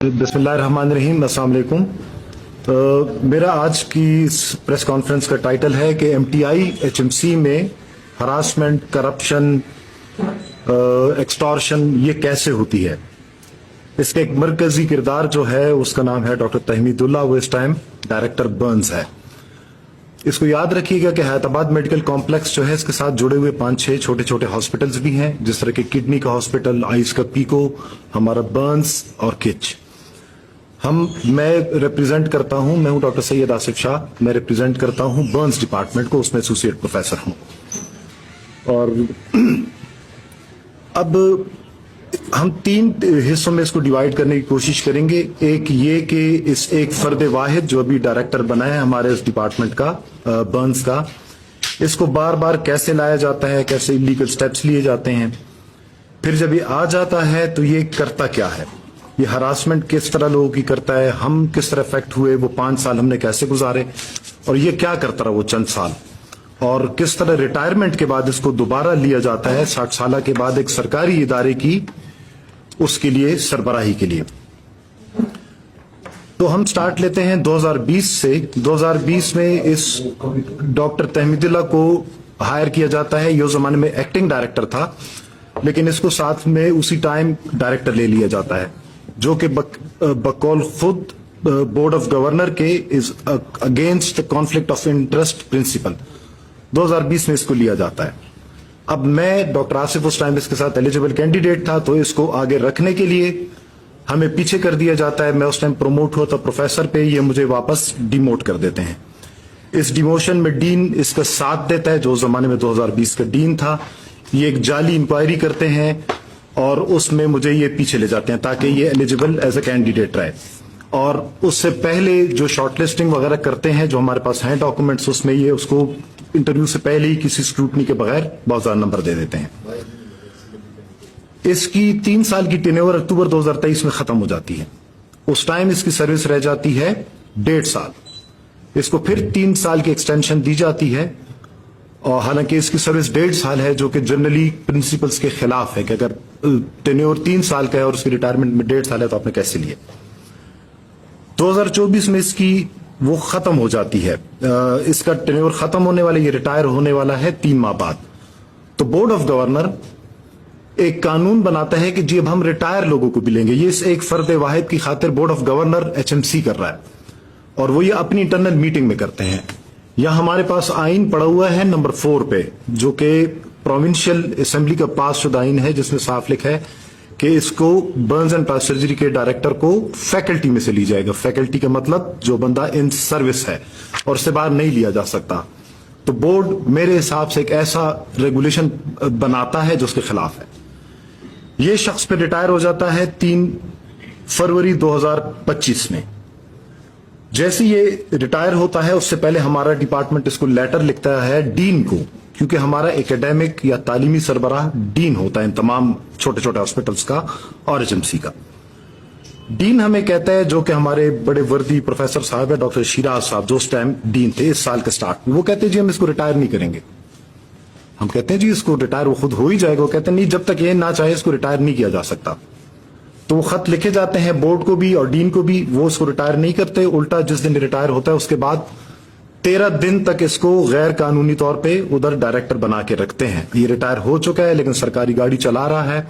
बिस्मिल्लाहिर्रहमानिर्रहीम, अस्सलाम वालेकुम। मेरा आज की इस प्रेस कॉन्फ्रेंस का टाइटल है कि एमटीआई एचएमसी में हरासमेंट, करप्शन, एक्सटॉर्शन ये कैसे होती है। इसका एक मरकजी किरदार जो है उसका नाम है डॉक्टर तहमीदुल्लाह, वो इस टाइम डायरेक्टर बर्न्स है। इसको याद रखिएगा कि हैदराबाद मेडिकल कॉम्प्लेक्स जो है इसके साथ जुड़े हुए 5-6 छोटे छोटे हॉस्पिटल्स भी हैं, जिस तरह के किडनी का हॉस्पिटल, आइज का पीको, हमारा बर्न्स और किच। मैं रिप्रेजेंट करता हूं, मैं हूं डॉक्टर सैयद आसिफ शाह, मैं रिप्रेजेंट करता हूं बर्न्स डिपार्टमेंट को, उसमें एसोसिएट प्रोफेसर हूं। और अब हम 3 हिस्सों में इसको डिवाइड करने की कोशिश करेंगे। एक ये कि इस एक फर्द वाहिद जो अभी डायरेक्टर बना है हमारे इस डिपार्टमेंट का, बर्न्स का, इसको बार बार कैसे लाया जाता है, कैसे इलीगल स्टेप्स लिए जाते हैं, फिर जब ये आ जाता है तो ये करता क्या है, ये हरासमेंट किस तरह लोगों की करता है, हम किस तरह इफेक्ट हुए, वो 5 साल हमने कैसे गुजारे, और ये क्या करता रहा वो चंद साल, और किस तरह रिटायरमेंट के बाद इसको दोबारा लिया जाता है 60 साल के बाद एक सरकारी इदारे की उसके लिए सरबराही के लिए। तो हम स्टार्ट लेते हैं 2020 से। 2020 में इस डॉक्टर तहमीदुल्लाह को हायर किया जाता है। ये उस जमाने में एक्टिंग डायरेक्टर था, लेकिन इसको साथ में उसी टाइम डायरेक्टर ले लिया जाता है, जो कि बकौल खुद बोर्ड ऑफ गवर्नर के is against the conflict of interest principle. 2020 में इसको लिया जाता है। अब मैं डॉक्टर आसिफ उस टाइम इसके साथ एलिजिबल कैंडिडेट था, तो इसको आगे रखने के लिए हमें पीछे कर दिया जाता है। मैं उस टाइम प्रमोट हुआ था प्रोफेसर पे, ये मुझे वापस डिमोट कर देते हैं। इस डिमोशन में डीन इसका साथ देता है, जो उस जमाने में 2020 का डीन था। ये एक जाली इंक्वायरी करते हैं और उसमें मुझे ये पीछे ले जाते हैं ताकि ये एलिजिबल एज ए कैंडिडेट रहे। और उससे पहले जो शॉर्टलिस्टिंग वगैरह करते हैं, जो हमारे पास हैं डॉक्यूमेंट्स, उसमें ये उसको इंटरव्यू से पहले ही किसी स्क्रूटनी के बगैर बहुत ज्यादा नंबर दे देते हैं। इसकी 3 साल की टेन्योर अक्टूबर 2023 में खत्म हो जाती है। उस टाइम इसकी सर्विस रह जाती है 1.5 साल। इसको फिर 3 साल की एक्सटेंशन दी जाती है, और हालांकि इसकी सर्विस 1.5 साल है, जो कि जनरली प्रिंसिपल्स के खिलाफ है कि अगर टेन्योर 3 साल का है और उसकी रिटायरमेंट में 1.5 साल है तो आपने कैसे लिए। 2024 में इसकी वो खत्म हो जाती है। इसका टेन्योर खत्म होने वाला, ये रिटायर होने वाला है 3 माह बाद। तो बोर्ड ऑफ गवर्नर एक कानून बनाता है कि जी अब हम रिटायर लोगों को भी लेंगे। ये इस एक फर्द वाहिद की खातिर बोर्ड ऑफ गवर्नर एचएमसी कर रहा है, और वो ये अपनी इंटरनल मीटिंग में करते हैं। यह हमारे पास आइन पड़ा हुआ है नंबर 4 पे, जो कि प्रोविंशियल असेंबली का पास शुदा आइन है, जिसमें साफ लिखा है कि इसको बर्न्स एंड प्लास्टिक सर्जरी के डायरेक्टर को फैकल्टी में से ली जाएगा। फैकल्टी का मतलब जो बंदा इन सर्विस है और उससे बाहर नहीं लिया जा सकता। तो बोर्ड मेरे हिसाब से एक ऐसा रेगुलेशन बनाता है जो उसके खिलाफ है। ये शख्स पे रिटायर हो जाता है 3 फरवरी 2025 में। जैसे ये रिटायर होता है उससे पहले हमारा डिपार्टमेंट इसको लेटर लिखता है डीन को, क्योंकि हमारा एकेडमिक या तालीमी सरबराह डीन होता है इन तमाम छोटे छोटे हॉस्पिटल्स का और एचएमसी का। डीन हमें कहता है, जो कि हमारे बड़े वर्दी प्रोफेसर साहब है डॉक्टर शिराज साहब, जो उस टाइम डीन थे इस साल के स्टार्ट में, वो कहते हैं जी हम इसको रिटायर नहीं करेंगे। हम कहते हैं जी इसको रिटायर वो खुद हो ही जाएगा। वो कहते हैं नहीं, जब तक ये ना चाहे इसको रिटायर नहीं किया जा सकता। तो वो खत लिखे जाते हैं बोर्ड को भी और डीन को भी, वो इसको रिटायर नहीं करते। उल्टा जिस दिन रिटायर होता है उसके बाद 13 दिन तक इसको गैर कानूनी तौर पे उधर डायरेक्टर बना के रखते हैं। ये रिटायर हो चुका है लेकिन सरकारी गाड़ी चला रहा है।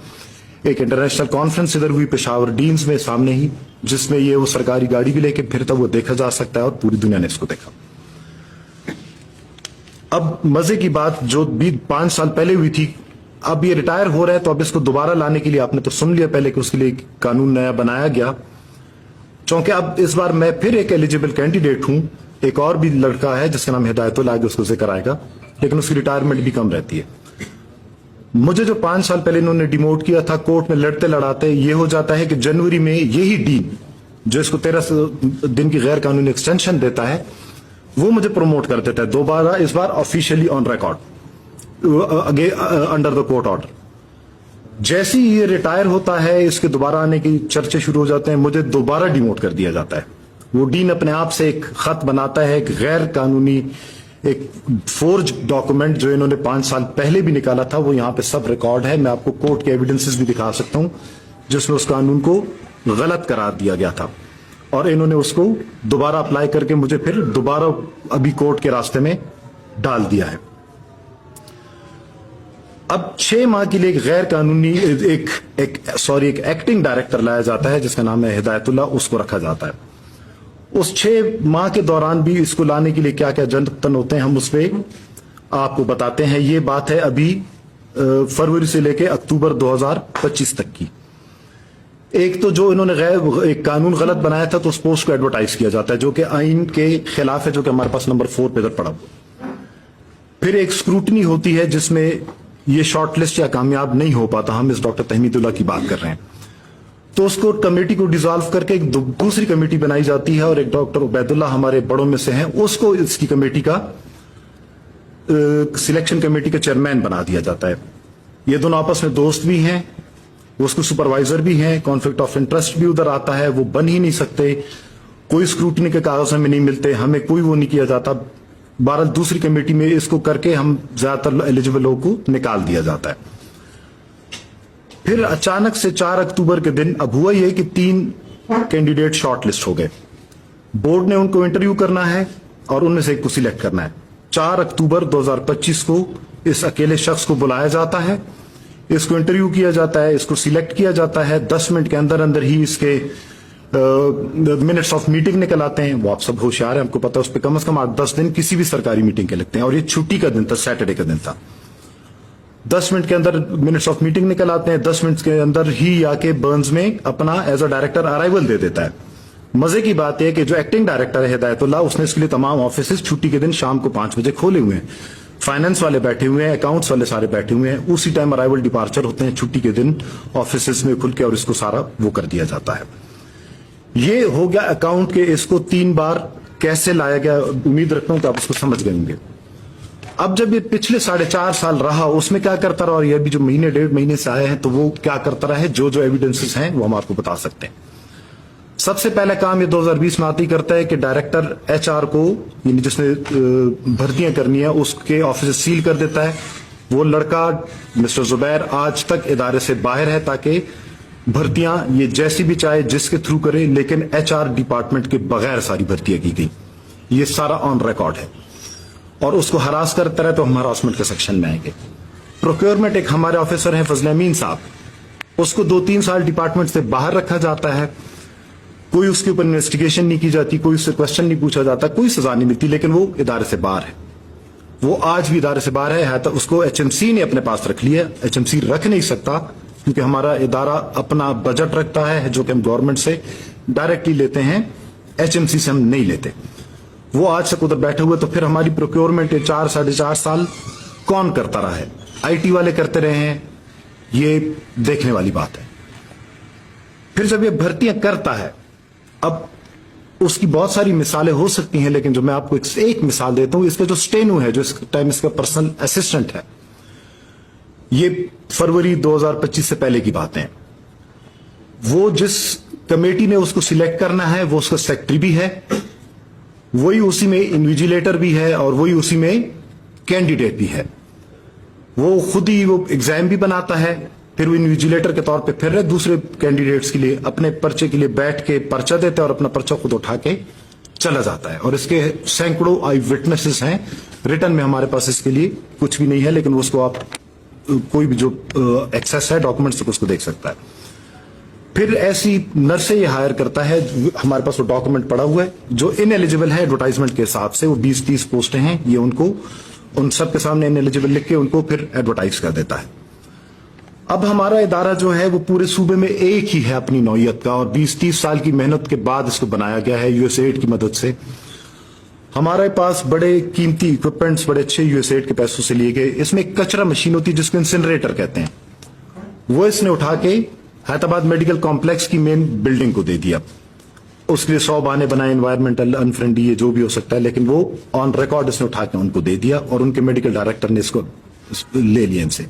एक इंटरनेशनल कॉन्फ्रेंस इधर हुई पेशावर डीन्स में सामने ही, जिसमें ये वो सरकारी गाड़ी भी लेके फिर तब वो देखा जा सकता है, और पूरी दुनिया ने इसको देखा। अब मजे की बात जो भी 5 साल पहले हुई थी, अब ये रिटायर हो रहा है, तो अब इसको दोबारा लाने के लिए आपने तो सुन लिया पहले कि उसके लिए कानून नया बनाया गया। चूंकि अब इस बार मैं फिर एक एलिजिबल कैंडिडेट हूं, एक और भी लड़का है जिसका नाम हिदायतुल्लाह है, उसको जिक्र आएगा, लेकिन उसकी रिटायरमेंट भी कम रहती है। मुझे जो 5 साल पहले इन्होंने डिमोट किया था, कोर्ट में लड़ते लड़ाते ये हो जाता है कि जनवरी में यही डीन जो इसको 13 दिन की गैर कानूनी एक्सटेंशन देता है, वो मुझे प्रमोट कर देता है दोबारा, इस बार officially on record under the court order. जैसे ही ये रिटायर होता है, इसके दोबारा आने की चर्चे शुरू हो जाते हैं, मुझे दोबारा डिमोट कर दिया जाता है। वो डीन अपने आप से एक खत बनाता है, एक गैर कानूनी, एक फोर्ज डॉक्यूमेंट जो इन्होंने 5 साल पहले भी निकाला था, वो यहाँ पे सब रिकॉर्ड है। मैं आपको कोर्ट के एविडेंसेस भी दिखा सकता हूं जिसमें उस कानून को غلط قرار دیا گیا تھا اور انہوں نے اس کو دوبارہ اپلائی کر کے مجھے پھر دوبارہ ابھی کورٹ کے راستے میں ڈال دیا ہے. اب 6 ماہ کے لیے ایک غیر قانونی ایک ایکٹنگ ڈائریکٹر لایا جاتا ہے جس کا نام ہے ہدایت اللہ, اس کو رکھا جاتا ہے. اس 6 ماہ کے دوران بھی اس کو لانے کے لیے کیا کیا جتن ہوتے ہیں ہم اس پہ آپ کو بتاتے ہیں. یہ بات ہے ابھی فروری سے لے کے اکتوبر 2025 تک کی. ایک تو جو انہوں نے ایک قانون غلط بنایا تھا تو اس پوسٹ کو ایڈورٹائز کیا جاتا ہے جو کہ آئین کے خلاف ہے, جو کہ ہمارے پاس نمبر 4 پہ ادھر پڑا. پھر ایک اسکروٹنی ہوتی ہے جس میں یہ شارٹ لسٹ یا کامیاب نہیں ہو پاتا. ہم اس ڈاکٹر تحمید اللہ کی بات کر رہے ہیں. تو اس کو کمیٹی کو ڈیزالو کر کے ایک دوسری کمیٹی بنائی جاتی ہے اور ایک ڈاکٹر عبید اللہ ہمارے بڑوں میں سے ہیں, اس کو اس کی کمیٹی کا سلیکشن کمیٹی کا چیئرمین بنا دیا جاتا ہے. یہ دونوں آپس میں دوست بھی ہیں, وہ اس کو سپروائزر بھی ہیں, کانفلکٹ آف انٹرسٹ بھی ادھر آتا ہے, وہ بن ہی نہیں سکتے, کوئی اسکروٹنی کے کاغذ ہمیں نہیں ملتے, ہمیں کوئی وہ نہیں کیا جاتا. بہرحال دوسری کمیٹی میں اس کو کر کے ہم زیادہ تر ایلیجیبل لوگوں کو نکال دیا جاتا ہے. پھر اچانک سے 4 اکتوبر کے دن اب ہوا یہ کہ 3 کینڈیڈیٹ شارٹ لسٹ ہو گئے. بورڈ نے ان کو انٹرویو کرنا ہے اور ان میں سے ایک کو سلیکٹ کرنا ہے. 4 اکتوبر 2025 کو اس اکیلے شخص کو بلایا جاتا ہے, اس کو انٹرویو کیا جاتا ہے, اس کو سلیکٹ کیا جاتا ہے. 10 منٹ کے اندر اندر ہی اس کے منٹس آف میٹنگ نکل آتے ہیں. وہ آپ سب ہوشیار ہیں, ہم کو پتا ہے اس پہ کم از کم 8-10 دن کسی بھی سرکاری میٹنگ کے لگتے ہیں, اور یہ چھٹی کا دن تھا, سیٹرڈے کا دن تھا. 10 منٹ کے اندر منٹس آف میٹنگ نکل آتے ہیں. 10 منٹ کے اندر ہی آ کے برنز میں اپنا ایز اے ڈائریکٹر ارائیول دے دیتا ہے. مزے کی بات ہے کہ جو ایکٹنگ ڈائریکٹر ہے ہدایت اللہ, اس نے اس کے لیے تمام آفیسز چھٹی کے دن شام کو 5 بجے کھولے ہوئے ہیں. فائنانس والے بیٹھے ہوئے ہیں, اکاؤنٹس والے سارے بیٹھے ہوئے ہیں. اسی ٹائم ارائیول ڈپارچر ہوتے ہیں چھٹی کے دن آفیسز میں کھل کے, اور اس کو سارا وہ کر دیا جاتا ہے. یہ ہو گیا اکاؤنٹ کے. اس کو 3 بار کیسے لایا گیا, امید رکھتا ہوں کہ آپ اس کو سمجھ گئے ہوں گے. اب جب یہ پچھلے 4.5 سال رہا, اس میں کیا کرتا رہا, اور یہ بھی جو مہینے 1.5 مہینے سے آئے ہیں تو وہ کیا کرتا رہا ہے, جو ایویڈنسز ہیں وہ ہم آپ کو بتا سکتے ہیں. سب سے پہلا کام یہ 2020 میں آتی کرتا ہے کہ ڈائریکٹر HR کو, یعنی جس نے بھرتیاں کرنی ہیں, اس کے آفس سیل کر دیتا ہے. وہ لڑکا مسٹر زبیر آج تک ادارے سے باہر ہے, تاکہ بھرتیاں یہ جیسی بھی چاہے جس کے تھرو کرے, لیکن HR ڈپارٹمنٹ کے بغیر ساری بھرتیاں کی گئی. یہ سارا آن ریکارڈ ہے, اور اس کو ہراس کرتا رہے تو ہم ہراسمنٹ کے سیکشن میں آئیں گے. پروکیورمنٹ ایک ہمارے آفیسر ہیں فضل امین صاحب, اس کو 2-3 سال ڈپارٹمنٹ سے باہر رکھا جاتا ہے. کوئی اس کے اوپر انویسٹیگیشن نہیں کی جاتی, کوئی اس سے کوشچن نہیں پوچھا جاتا, کوئی سزا نہیں ملتی, لیکن وہ ادارے سے باہر ہے. وہ آج بھی ادارے سے باہر ہے. اس کو HMC نے اپنے پاس رکھ لیا. HMC رکھ نہیں سکتا کیونکہ ہمارا ادارہ اپنا بجٹ رکھتا ہے جو کہ ہم گورنمنٹ سے ڈائریکٹلی لیتے ہیں, HMC سے ہم نہیں لیتے. وہ آج تک ادھر بیٹھے ہوئے. تو پھر ہماری پروکیورمنٹ 4-4.5 سال کون کرتا رہا ہے؟ IT والے کرتے رہے ہیں, یہ دیکھنے والی بات ہے. پھر جب یہ بھرتیاں کرتا ہے, اب اس کی بہت ساری مثالیں ہو سکتی ہیں, لیکن جو میں آپ کو ایک مثال دیتا ہوں, اس کا جو اسٹینو ہے, جو اس ٹائم اس کا پرسنل اسسٹنٹ ہے, یہ فروری 2025 سے پہلے کی باتیں ہیں. وہ جس کمیٹی نے اس کو سلیکٹ کرنا ہے وہ اس کا سیکٹری بھی ہے, وہی اسی میں انویجیلیٹر بھی ہے, اور وہی اسی میں کینڈیڈیٹ بھی ہے. وہ خود ہی وہ ایگزام بھی بناتا ہے, پھر وہ انویجیلیٹر کے طور پہ پھر رہے دوسرے کینڈیڈیٹس کے لیے اپنے پرچے کے لیے بیٹھ کے پرچہ دیتا ہے, اور اپنا پرچہ خود اٹھا کے چلا جاتا ہے. اور اس کے سینکڑوں آئی وٹنسز ہیں. ریٹن میں ہمارے پاس اس کے لیے کچھ بھی نہیں ہے, لیکن اس کو آپ کوئی بھی جو ایکسیس ہے ڈاکومنٹس تک اس کو دیکھ سکتا ہے. پھر ایسی نرسیں یہ ہائر کرتا ہے, ہمارے پاس وہ ڈاکومنٹ پڑا ہوا ہے, جو ان ایلیجیبل ہے ایڈورٹائزمنٹ کے حساب سے. وہ 20-30 پوسٹیں ہیں, یہ ان کو ان سب کے سامنے ان ایلیجیبل لکھ کے ان کو پھر ایڈورٹائز کر دیتا ہے. اب ہمارا ادارہ جو ہے وہ پورے صوبے میں ایک ہی ہے اپنی نوعیت کا, اور 20-30 سال کی محنت کے بعد اس کو بنایا گیا ہے USAID کی مدد سے. ہمارے پاس بڑے قیمتی اکوپمنٹس بڑے اچھے USAID کے پیسوں سے لیے گئے. اس میں ایک کچرا مشین ہوتی ہے جس کو انسنریٹر کہتے ہیں, وہ اس نے اٹھا کے حیدرآباد میڈیکل کمپلیکس کی مین بلڈنگ کو دے دیا. اس کے لیے 100 بہانے بنائے, انوائرمنٹل انفرینڈلی, یہ جو بھی ہو سکتا ہے, لیکن وہ آن ریکارڈ اس نے اٹھا کے ان کو دے دیا, اور ان کے میڈیکل ڈائریکٹر نے اس کو لے لیا ان سے.